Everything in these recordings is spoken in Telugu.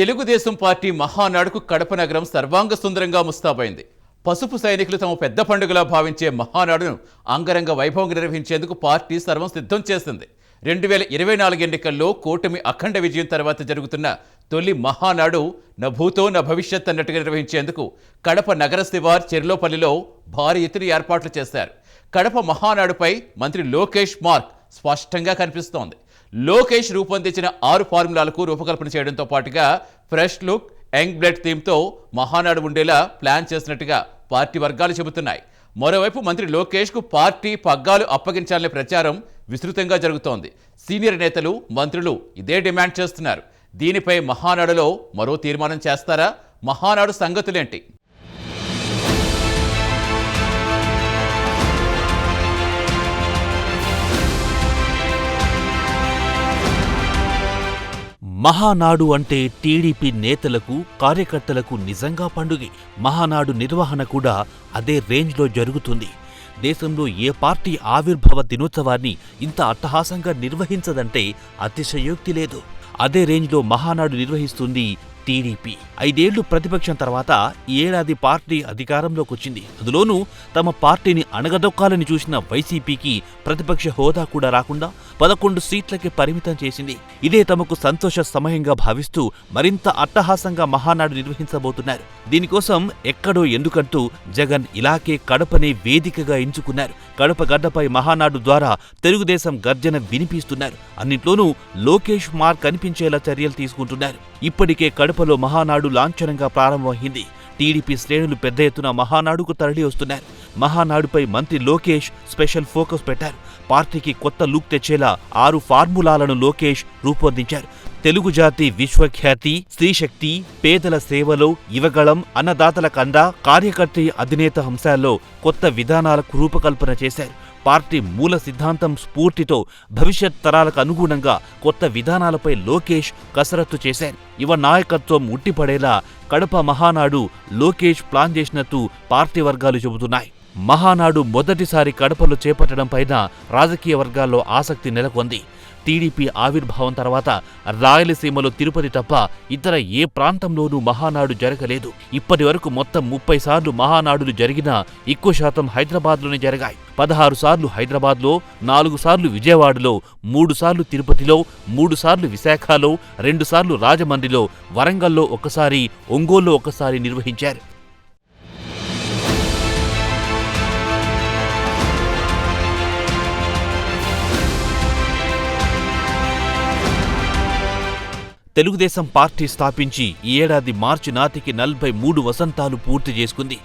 తెలుగుదేశం పార్టీ మహానాడుకు కడప నగరం సర్వాంగ సుందరంగా ముస్తాబైంది. పసుపు సైనికులు తమ పెద్ద పండుగలా భావించే మహానాడును అంగరంగ వైభవంగా నిర్వహించేందుకు పార్టీ సర్వం సిద్ధం చేసింది. 2024 ఎన్నికల్లో కూటమి అఖండ విజయం తర్వాత జరుగుతున్న తొలి మహానాడు నభూతో న భవిష్యత్ అన్నట్టుగా నిర్వహించేందుకు కడప నగర శివార్ చెర్లోపల్లిలో భారీ ఎత్తున ఏర్పాట్లు చేశారు. కడప మహానాడుపై మంత్రి లోకేష్ మార్క్ స్పష్టంగా కనిపిస్తోంది. లోకేష్ రూపొందించిన 6 ఫార్ములాలకు రూపకల్పన చేయడంతో పాటుగా ఫ్రెష్ లుక్, యంగ్ బ్లడ్ థీమ్తో మహానాడు ఉండేలా ప్లాన్ చేసినట్టుగా పార్టీ వర్గాలు చెబుతున్నాయి. మరోవైపు మంత్రి లోకేష్కు పార్టీ పగ్గాలు అప్పగించాలనే ప్రచారం విస్తృతంగా జరుగుతోంది. సీనియర్ నేతలు, మంత్రులు ఇదే డిమాండ్ చేస్తున్నారు. దీనిపై మహానాడులో మరో తీర్మానం చేస్తారా? మహానాడు సంగతులేంటి? మహానాడు అంటే టీడీపీ నేతలకు, కార్యకర్తలకు నిజంగా పండుగే. మహానాడు నిర్వహణ కూడా అదే రేంజ్లో జరుగుతుంది. దేశంలో ఏ పార్టీ ఆవిర్భావ దినోత్సవాన్ని ఇంత అట్టహాసంగా నిర్వహించదంటే అతిశయోక్తి లేదు. అదే రేంజ్లో మహానాడు నిర్వహిస్తుంది టీడీపీ. 5 ఏళ్లు ప్రతిపక్షం తర్వాత ఈ ఏడాది పార్టీ అధికారంలోకొచ్చింది. అందులోనూ తమ పార్టీని అణగదొక్కాలని చూసిన వైసీపీకి ప్రతిపక్ష హోదా కూడా రాకుండా 11 సీట్లకి పరిమితం చేసింది. ఇదే తమకు సంతోష సమయంగా భావిస్తూ మరింత అట్టహాసంగా మహానాడు నిర్వహించబోతున్నారు. దీనికోసం ఎక్కడో ఎందుకంటూ జగన్ ఇలాగే కడపనే వేదికగా ఎంచుకున్నారు. కడప గడ్డపై మహానాడు ద్వారా తెలుగుదేశం గర్జన వినిపిస్తున్నారు. అన్నింట్లోనూ లోకేష్ మార్క్ కనిపించేలా చర్యలు తీసుకుంటున్నారు. ఇప్పటికే కడపలో మహానాడు లాంఛనంగా ప్రారంభమైంది. టీడీపీ శ్రేణులు పెద్ద ఎత్తున మహానాడుకు తరలి వస్తున్నారు. మహానాడుపై మంత్రి లోకేష్ స్పెషల్ ఫోకస్ పెట్టారు. పార్టీకి కొత్త లుక్ తెచ్చేలా 6 ఫార్ములాలను లోకేష్ రూపొందించారు. తెలుగు జాతి విశ్వఖ్యాతి, స్త్రీశక్తి, పేదల సేవలో యువగళం, అన్నదాతల కండ, కార్యకర్త అధినేత అంశాల్లో కొత్త విధానాలకు రూపకల్పన చేశారు. పార్టీ మూల సిద్ధాంతం స్ఫూర్తితో భవిష్యత్ తరాలకు అనుగుణంగా కొత్త విధానాలపై లోకేష్ కసరత్తు చేశారు. యువ నాయకత్వం ఉట్టిపడేలా కడప మహానాడు లోకేష్ ప్లాన్ చేసినట్టు పార్టీ వర్గాలు చెబుతున్నాయి. మహానాడు మొదటిసారి కడపలో చేపట్టడం పైన రాజకీయ వర్గాల్లో ఆసక్తి నెలకొంది. టీడీపీ ఆవిర్భావం తర్వాత రాయలసీమలో తిరుపతి తప్ప ఇతర ఏ ప్రాంతంలోనూ మహానాడు జరగలేదు. ఇప్పటి వరకు మొత్తం 30 సార్లు మహానాడులు జరిగినా ఎక్కువ శాతం హైదరాబాద్లోనే జరిగాయి. 16 సార్లు హైదరాబాద్లో, 4 సార్లు విజయవాడలో, 3 సార్లు తిరుపతిలో, 3 సార్లు విశాఖలో, 2 సార్లు రాజమండ్రిలో, వరంగల్లో ఒకసారి, ఒంగోలులో ఒకసారి నిర్వహించారు. తెలుగుదేశం పార్టీ స్థాపించి ఈ ఏడాది మార్చి నాటికి 43 వసంతాలు పూర్తి చేసుకుంది.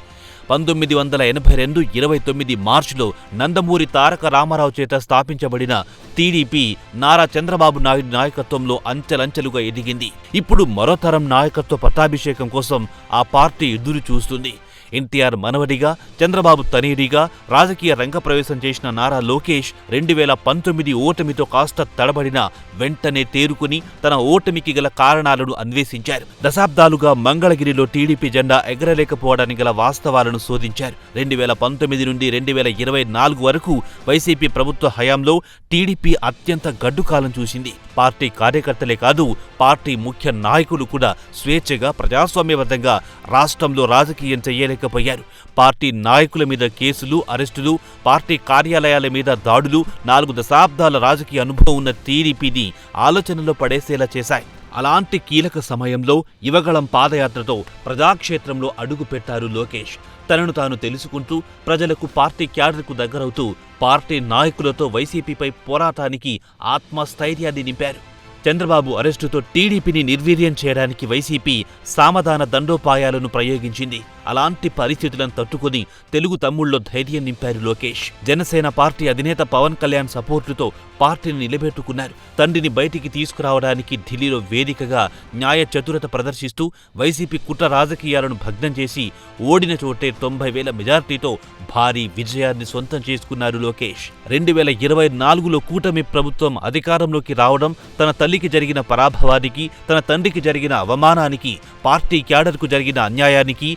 1982 29 మార్చిలో నందమూరి తారక రామారావు చేత స్థాపించబడిన టీడీపీ నారా చంద్రబాబు నాయుడు నాయకత్వంలో అంచెలంచెలుగా ఎదిగింది. ఇప్పుడు మరో తరం నాయకత్వ పట్టాభిషేకం కోసం ఆ పార్టీ ఎదురు చూస్తుంది. ఎన్టీఆర్ మనవడిగా, చంద్రబాబు తనయుడిగా రాజకీయ రంగప్రవేశం చేసిన నారా లోకేష్ 2019 ఓటమితో కాస్త తడబడిన వెంటనే తేరుకుని తన ఓటమికి గల కారణాలను అన్వేషించారు. దశాబ్దాలుగా మంగళగిరిలో టీడీపీ జెండా ఎగరలేకపోవడానికి గల వాస్తవాలను శోధించారు. 2019 నుండి 2024 వరకు వైసీపీ ప్రభుత్వ హయాంలో టీడీపీ అత్యంత గడ్డుకాలం చూసింది. పార్టీ కార్యకర్తలే కాదు, పార్టీ ముఖ్య నాయకులు కూడా స్వేచ్ఛగా ప్రజాస్వామ్యబద్ధంగా రాష్ట్రంలో రాజకీయం చేయలేకపోయారు. పార్టీ నాయకుల మీద కేసులు, అరెస్టులు, పార్టీ కార్యాలయాల మీద దాడులు 4 దశాబ్దాల రాజకీయ అనుభవం ఉన్న టీడీపీని ఆలోచనలో పడేసేలా చేశాయి. అలాంటి కీలక సమయంలో యువగళం పాదయాత్రతో ప్రజాక్షేత్రంలో అడుగుపెట్టారు లోకేష్. తనను తాను తెలుసుకుంటూ ప్రజలకు, పార్టీ క్యాడర్కు దగ్గరవుతూ పార్టీ నాయకులతో వైసీపీపై పోరాటానికి ఆత్మస్థైర్యాన్ని నింపారు. చంద్రబాబు అరెస్టుతో టీడీపీని నిర్వీర్యం చేయడానికి వైసీపీ సామధాన దండోపాయాలను ప్రయోగించింది. అలాంటి పరిస్థితులను తట్టుకుని తెలుగు తమ్ముళ్లో ధైర్యం నింపారు లోకేష్. జనసేన పార్టీ అధినేత పవన్ కళ్యాణ్ సపోర్టుతో పార్టీని నిలబెట్టుకున్నారు. తండ్రిని బయటికి తీసుకురావడానికి ఢిల్లీలో వేదికగా న్యాయ చతురత ప్రదర్శిస్తూ వైసీపీ కుట్ర రాజకీయాలను భగ్నం చేసి ఓడిన చోటే 90,000 మెజార్టీతో భారీ విజయాన్ని సొంతం చేసుకున్నారు లోకేష్. 2024లో కూటమి ప్రభుత్వం అధికారంలోకి రావడం తన తల్లికి జరిగిన పరాభవానికి, తన తండ్రికి జరిగిన అవమానానికి, పార్టీ క్యాడర్కు జరిగిన అన్యాయానికి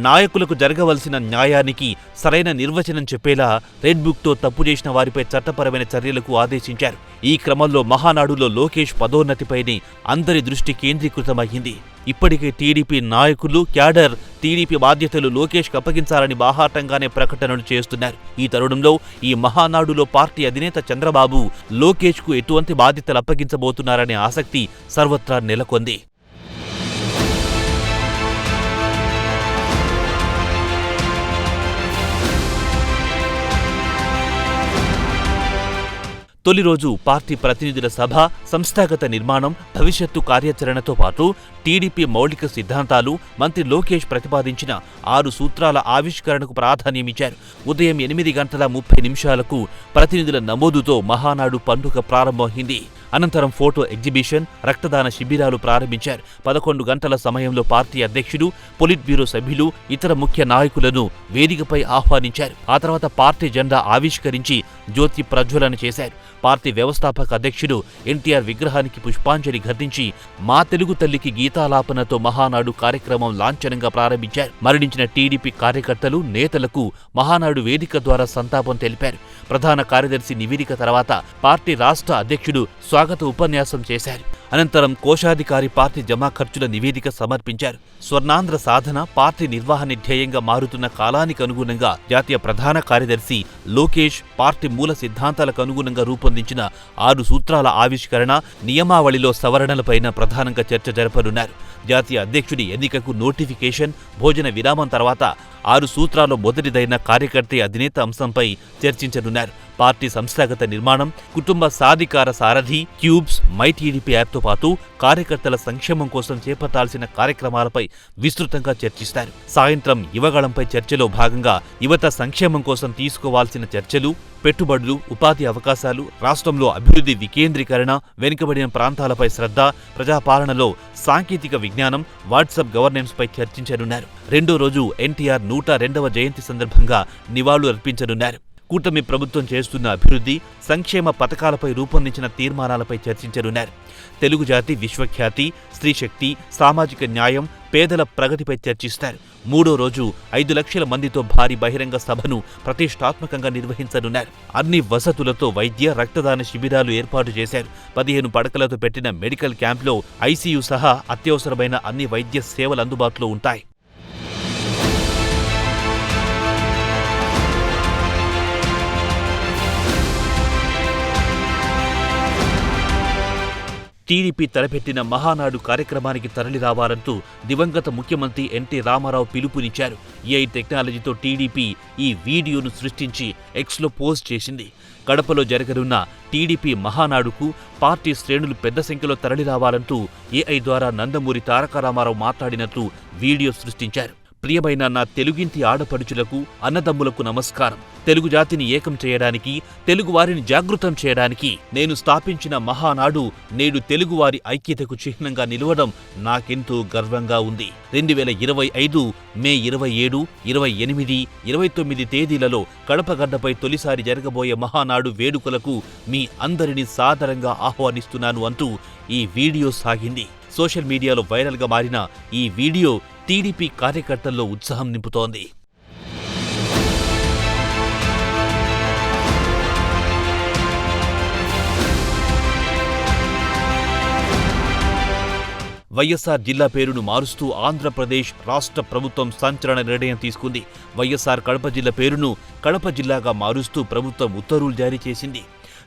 నాయకులకు జరగవలసిన న్యాయానికి సరైన నిర్వచనం చెప్పేలా రెడ్ బుక్తో తప్పు చేసిన వారిపై చట్టపరమైన చర్యలకు ఆదేశించారు. ఈ క్రమంలో మహానాడులో లోకేష్ పదోన్నతిపైనే అందరి దృష్టి కేంద్రీకృతమయ్యింది. ఇప్పటికే టీడీపీ నాయకులు, క్యాడర్ టీడీపీ బాధ్యతలు లోకేష్కు అప్పగించాలని బాహాటంగానే ప్రకటనలు చేస్తున్నారు. ఈ తరుణంలో ఈ మహానాడులో పార్టీ అధినేత చంద్రబాబు లోకేష్కు ఎటువంటి బాధ్యతలు అప్పగించబోతున్నారనే ఆసక్తి సర్వత్రా నెలకొంది. తొలి రోజు పార్టీ ప్రతినిధుల సభ, సంస్థాగత నిర్మాణం, భవిష్యత్తు కార్యాచరణతో పాటు టీడీపీ మౌలిక సిద్ధాంతాలు, మంత్రి లోకేష్ ప్రతిపాదించిన 6 సూత్రాల ఆవిష్కరణకు ప్రాధాన్యమిచ్చారు. ఉదయం 8:30 ప్రతినిధుల నమోదుతో మహానాడు పండుగ ప్రారంభమైంది. అనంతరం ఫోటో ఎగ్జిబిషన్, రక్తదాన శిబిరాలు ప్రారంభించారు. 11 గంటల సమయంలో పార్టీ అధ్యక్షుడు, పొలిట్ బ్యూరో సభ్యులు, ఇతర ముఖ్య నాయకులను వేదికపై ఆహ్వానించారు. ఆ తర్వాత పార్టీ జెండా ఆవిష్కరించి జ్యోతి ప్రజ్వలన చేశారు. పార్టీ వ్యవస్థాపక అధ్యక్షుడు ఎన్టీఆర్ విగ్రహానికి పుష్పాంజలి ఘటించి మా తెలుగు తల్లికి గీతాలాపనతో మహానాడు కార్యక్రమం లాంఛనంగా ప్రారంభించారు. మరణించిన టీడీపీ కార్యకర్తలు, నేతలకు మహానాడు వేదిక ద్వారా సంతాపం తెలిపారు. ప్రధాన కార్యదర్శి నివేదిక తర్వాత పార్టీ రాష్ట్ర అధ్యక్షుడు స్వాగత ఉపన్యాసం చేశారు. అనంతరం కోశాధికారి పార్టీ జమా ఖర్చుల నివేదిక సమర్పించారు. స్వర్ణాంధ్ర సాధన పార్టీ నిర్వహణ ధ్యేయంగా మారుతున్న కాలానికి అనుగుణంగా జాతీయ ప్రధాన కార్యదర్శి లోకేష్ పార్టీ మూల సిద్ధాంతాలకు అనుగుణంగా రూపొందించిన 6 సూత్రాల ఆవిష్కరణ, నియమావళిలో సవరణలపైన ప్రధానంగా చర్చ జరపనున్నారు. జాతీయ అధ్యక్షుడి ఎన్నికకు నోటిఫికేషన్, భోజన విరామం తర్వాత 6 సూత్రాల్లో మొదటిదైన కార్యకర్త అధినేత అంశంపై చర్చించనున్నారు. పార్టీ సంస్థాగత నిర్మాణం, కుటుంబ సాధికార సారథి, క్యూబ్స్, మై టీడీపీ యాప్తో పాటు కార్యకర్తల సంక్షేమం కోసం చేపట్టాల్సిన కార్యక్రమాలపై విస్తృతంగా చర్చిస్తారు. సాయంత్రం యువగళంపై చర్చలో భాగంగా యువత సంక్షేమం కోసం తీసుకోవాల్సిన చర్చలు, పెట్టుబడులు, ఉపాధి అవకాశాలు, రాష్ట్రంలో అభివృద్ధి వికేంద్రీకరణ, వెనుకబడిన ప్రాంతాలపై శ్రద్ధ, ప్రజాపాలనలో సాంకేతిక విజ్ఞానం, వాట్సాప్ గవర్నెన్స్ పై చర్చించనున్నారు. రెండో రోజు ఎన్టీఆర్ 102వ జయంతి సందర్భంగా నివాళులు అర్పించనున్నారు. కూటమి ప్రభుత్వం చేస్తున్న అభివృద్ధి, సంక్షేమ పథకాలపై రూపొందించిన తీర్మానాలపై చర్చించనున్నారు. తెలుగు జాతి విశ్వఖ్యాతి, స్త్రీశక్తి, సామాజిక న్యాయం, పేదల ప్రగతిపై చర్చిస్తారు. మూడో రోజు 5 లక్షల మందితో భారీ బహిరంగ సభను ప్రతిష్టాత్మకంగా నిర్వహించనున్నారు. అన్ని వసతులతో వైద్య, రక్తదాన శిబిరాలు ఏర్పాటు చేశారు. 15 పడకలతో పెట్టిన మెడికల్ క్యాంప్లో ఐసీయూ సహా అత్యవసరమైన అన్ని వైద్య సేవలు అందుబాటులో ఉంటాయి. టీడీపీ తలపెట్టిన మహానాడు కార్యక్రమానికి తరలిరావాలంటూ దివంగత ముఖ్యమంత్రి ఎన్టీ రామారావు పిలుపునిచ్చారు. ఏఐ టెక్నాలజీతో టీడీపీ ఈ వీడియోను సృష్టించి ఎక్స్లో పోస్ట్ చేసింది. కడపలో జరగనున్న టీడీపీ మహానాడుకు పార్టీ శ్రేణులు పెద్ద సంఖ్యలో తరలిరావాలంటూ ఏఐ ద్వారా నందమూరి తారక రామారావు మాట్లాడినట్లు వీడియో సృష్టించారు. ప్రియమైన నా తెలుగింటి ఆడపడుచులకు, అన్నదమ్ములకు నమస్కారం. తెలుగు జాతిని ఏకం చేయడానికి, తెలుగువారిని జాగృతం చేయడానికి నేను స్థాపించిన మహానాడు నేడు తెలుగువారి ఐక్యతకు చిహ్నంగా నిలవడం నాకెంతో గర్వంగా ఉంది. 2025 మే 27, 28, 29 తేదీలలో కడపగడ్డపై తొలిసారి జరగబోయే మహానాడు వేడుకలకు మీ అందరినీ సాదరంగా ఆహ్వానిస్తున్నాను అంటూ ఈ వీడియో సాగింది. సోషల్ మీడియాలో వైరల్గా మారిన ఈ వీడియో టీడీపీ కార్యకర్తల్లో ఉత్సాహం నింపుతోంది. వైఎస్ఆర్ జిల్లా పేరును మారుస్తూ ఆంధ్రప్రదేశ్ రాష్ట్ర ప్రభుత్వం సంచలన నిర్ణయం తీసుకుంది. వైఎస్ఆర్ కడప జిల్లా పేరును కడప జిల్లాగా మారుస్తూ ప్రభుత్వం ఉత్తర్వులు జారీ చేసింది.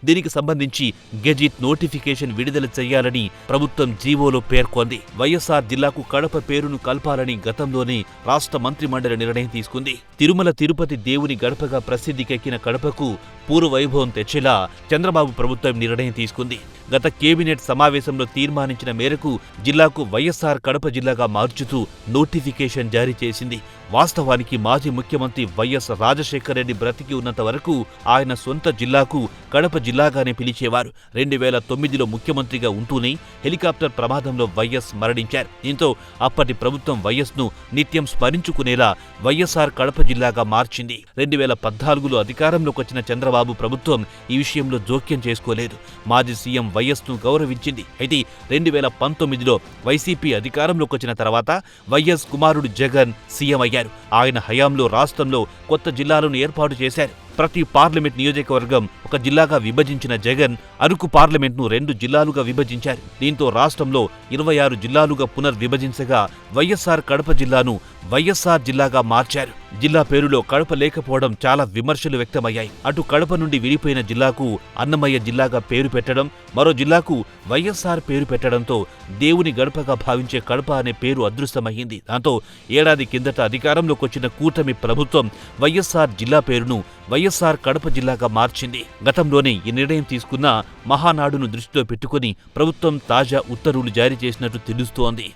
దీనికి సంబంధించి గెజిట్ నోటిఫికేషన్ విడుదల చేయాలని ప్రభుత్వం జీవోలో పేర్కొంది. వైఎస్ఆర్ జిల్లాకు కడప పేరును కల్పాలని గతంలోనే రాష్ట్ర మంత్రిమండలి నిర్ణయం తీసుకుంది. తిరుమల తిరుపతి దేవుని గడపగా ప్రసిద్ధికెక్కిన కడపకు పూర్వ వైభవం తెచ్చేలా చంద్రబాబు ప్రభుత్వం నిర్ణయం తీసుకుంది. గత కేబినెట్ సమావేశంలో తీర్మానించిన మేరకు జిల్లాకు వైఎస్ఆర్ కడప జిల్లాగా మార్చుతూ నోటిఫికేషన్ జారీ చేసింది. వాస్తవానికి మాజీ ముఖ్యమంత్రి వైఎస్ రాజశేఖర రెడ్డి బ్రతికి ఉన్నంత వరకు ఆయన సొంత జిల్లాకు కడప జిల్లాగానే పిలిచేవారు. 2009లో ముఖ్యమంత్రిగా ఉంటూనే హెలికాప్టర్ ప్రమాదంలో వైఎస్ మరణించారు. దీంతో అప్పటి ప్రభుత్వం వైఎస్ను నిత్యం స్మరించుకునేలా వైఎస్ఆర్ కడప జిల్లాగా మార్చింది. 2014లో అధికారంలోకి వచ్చిన చంద్రబాబు ప్రభుత్వం ఈ విషయంలో జోక్యం చేసుకోలేదు. మాజీ సీఎం వైఎస్ను గౌరవించింది. అయితే 2019లో వైసీపీ అధికారంలోకి వచ్చిన తర్వాత వైఎస్ కుమారుడు జగన్ సీఎం అయ్యారు. అయ్యారు. ఆయన హయాంలో రాష్ట్రంలో కొత్త జిల్లాలను ఏర్పాటు చేశారు. ప్రతి పార్లమెంట్ నియోజకవర్గం ఒక జిల్లాగా విభజించిన జగన్ అరకు పార్లమెంట్ను 2 జిల్లాలుగా విభజించారు. దీంతో రాష్ట్రంలో 26 జిల్లాలుగా పునర్విభజించగా వైఎస్ఆర్ కడప జిల్లాను వైఎస్ఆర్ జిల్లాగా మార్చారు. జిల్లా పేరులో కడప లేకపోవడం చాలా విమర్శలు వ్యక్తమయ్యాయి. అటు కడప నుండి విడిపోయిన జిల్లాకు అన్నమయ్య జిల్లాగా పేరు పెట్టడం, మరో జిల్లాకు వైఎస్ఆర్ పేరు పెట్టడంతో దేవుని గడపగా భావించే కడప అనే పేరు అదృశ్యమయ్యింది. దాంతో ఏడాది కిందట అధికారంలోకి వచ్చిన కూటమి ప్రభుత్వం వైఎస్ఆర్ జిల్లా పేరును వైఎస్ఆర్ కడప జిల్లాగా మార్చింది. గతంలోనే ఈ నిర్ణయం తీసుకున్న మహానాడును దృష్టిలో పెట్టుకుని ప్రభుత్వం తాజా ఉత్తర్వులు జారీ చేసినట్టు తెలుస్తోంది.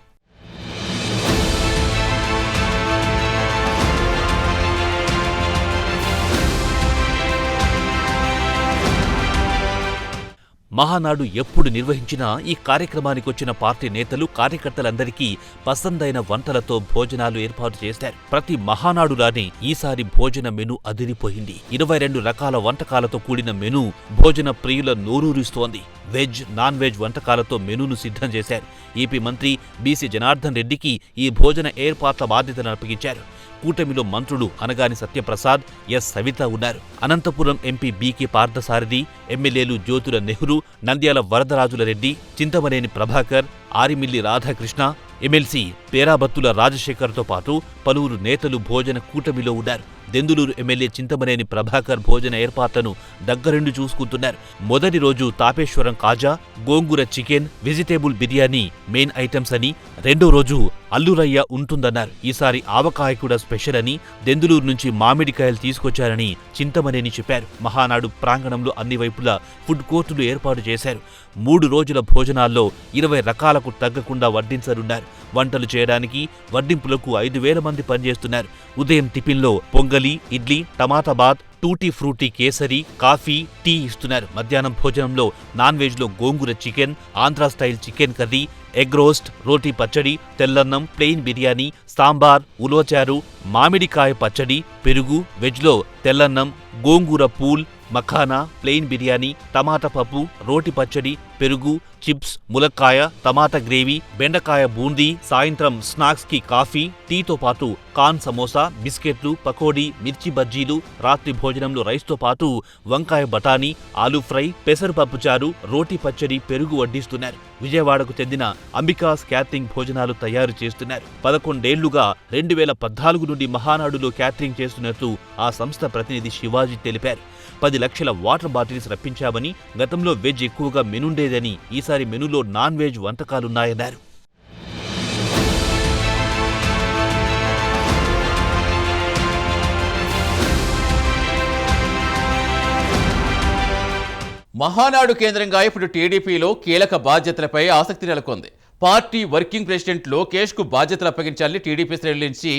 మహానాడు ఎప్పుడు నిర్వహించినా ఈ కార్యక్రమానికి వచ్చిన పార్టీ నేతలు కార్యకర్తలందరికీ పసందైన వంటలతో భోజనాలు ఏర్పాటు చేశారు. ప్రతి మహానాడులానే ఈసారి భోజన మెను అదిరిపోయింది. 22 రకాల వంటకాలతో కూడిన మెను భోజన ప్రియుల నోరూరిస్తోంది. వెజ్, నాన్ వెజ్ వంటకాలతో మెనూను సిద్ధం చేశారు. ఏపీ మంత్రి బీసీ జనార్దన్ రెడ్డికి ఈ భోజన ఏర్పాట్ల బాధ్యతను అప్పగించారు. కూటమిలో మంత్రులు అనగాని సత్యప్రసాద్, ఎస్ సవిత ఉన్నారు. అనంతపురం ఎంపీ బీకే పార్థసారథి, ఎమ్మెల్యేలు జ్యోతుల నెహ్రూ, నంద్యాల వరదరాజుల రెడ్డి, చింతమనేని ప్రభాకర్, ఆరిమిల్లి రాధాకృష్ణ, ఎమ్మెల్సీ పేరాబత్తుల రాజశేఖర్తో పాటు పలువురు నేతలు భోజన కూటమిలో ఉన్నారు. దెందులూరు ఎమ్మెల్యే చింతమనేని ప్రభాకర్ భోజన ఏర్పాట్లను దగ్గరుండి చూసుకుంటున్నారు. మొదటి రోజు Tapeswaram kaja, gongura chicken, vegetable biryani main items అని, రెండో రోజు అల్లురయ్య ఉంటుందన్నారు. ఈసారి ఆవకాయ కూడా స్పెషల్ అని, దెందులూరు నుంచి మామిడికాయలు తీసుకొచ్చారని చింతమనేని చెప్పారు. మహానాడు ప్రాంగణంలో అన్ని వైపులా ఫుడ్ కోర్టులు ఏర్పాటు చేశారు. 3 రోజుల భోజనాల్లో 20 రకాలకు తగ్గకుండా వడ్డించనున్నారు. వంటలు చేయడానికి వడ్డింపులకు 5,000 మంది పనిచేస్తున్నారు. ఉదయం టిఫిన్లో pongali, idli, tomato bath, tutti frutti kesari, coffee, tea ఇస్తున్నారు. మధ్యాహ్నం భోజనంలో నాన్ వెజ్లో gongura chicken, Andhra style chicken curry, egg roast, roti పచ్చడి, తెల్లన్నం, ప్లెయిన్ బిర్యానీ, సాంబార్, ఉలవచారు, మామిడికాయ పచ్చడి, పెరుగు, వెజ్లో తెల్లన్నం, గోంగూర పూల్, మఖానా, ప్లెయిన్ బిర్యానీ, టమాటా పప్పు, రోటి పచ్చడి, పెరుగు, చిప్స్, ములక్కాయ, టమాటా గ్రేవీ, బెండకాయ బూందీ, సాయంత్రం స్నాక్స్ కి కాఫీ, టీతో పాటు కార్న్ సమోసా, బిస్కెట్లు, పకోడీ, మిర్చి బజ్జీలు, రాత్రి భోజనంలో రైస్తో పాటు వంకాయ బఠానీ, ఆలూ ఫ్రై, పెసరపప్పు చారు, రోటి పచ్చడి, పెరుగు వడ్డిస్తున్నారు. విజయవాడకు చెందిన అంబికాస్ క్యాటరింగ్ భోజనాలు తయారు చేస్తున్నారు. 11 ఏళ్లుగా 2014 నుండి మహానాడులో క్యాటరింగ్ చేస్తున్నట్లు ఆ సంస్థ ప్రతినిధి శివాజీ తెలిపారు. 10 లక్షల వాటర్ బాటిల్స్ రప్పించామని, గతంలో వెజ్ ఎక్కువగా మెనుండేదని ఈసారి మెనూలో నాన్ వెజ్ వంటకాలున్నాయన్నారు. మహానాడు కేంద్రంగా ఇప్పుడు టీడీపీలో కీలక బాధ్యతలపై ఆసక్తి నెలకొంది. పార్టీ వర్కింగ్ ప్రెసిడెంట్ లోకేష్కు బాధ్యతలు అప్పగించాలని టీడీపీ శ్రేణుల నుంచి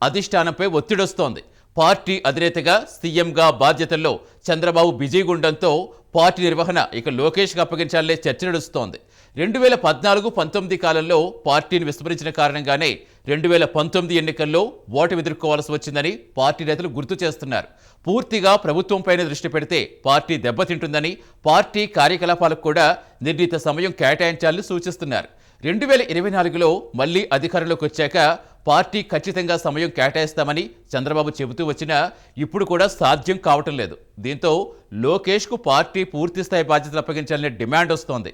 అధిష్టానంపై ఒత్తిడొస్తోంది. పార్టీ అధినేతగా, సీఎంగా బాధ్యతల్లో చంద్రబాబు బిజీగా ఉండడంతో పార్టీ నిర్వహణ ఇక లోకేష్కి అప్పగించాలనే చర్చ నడుస్తోంది. 2014-19 కాలంలో పార్టీని విస్మరించిన కారణంగానే 2019 ఎన్నికల్లో ఓటమి ఎదుర్కోవాల్సి వచ్చిందని పార్టీ నేతలు గుర్తు చేస్తున్నారు. పూర్తిగా ప్రభుత్వంపైనే దృష్టి పెడితే పార్టీ దెబ్బతింటుందని, పార్టీ కార్యకలాపాలకు కూడా నిర్ణీత సమయం కేటాయించాలని సూచిస్తున్నారు. 2024లో మళ్లీ అధికారంలోకి వచ్చాక పార్టీ ఖచ్చితంగా సమయం కేటాయిస్తామని చంద్రబాబు చెబుతూ వచ్చినా ఇప్పుడు కూడా సాధ్యం కావటం లేదు. దీంతో లోకేష్కు పార్టీ పూర్తిస్థాయి బాధ్యతలు అప్పగించాలనే డిమాండ్ వస్తోంది.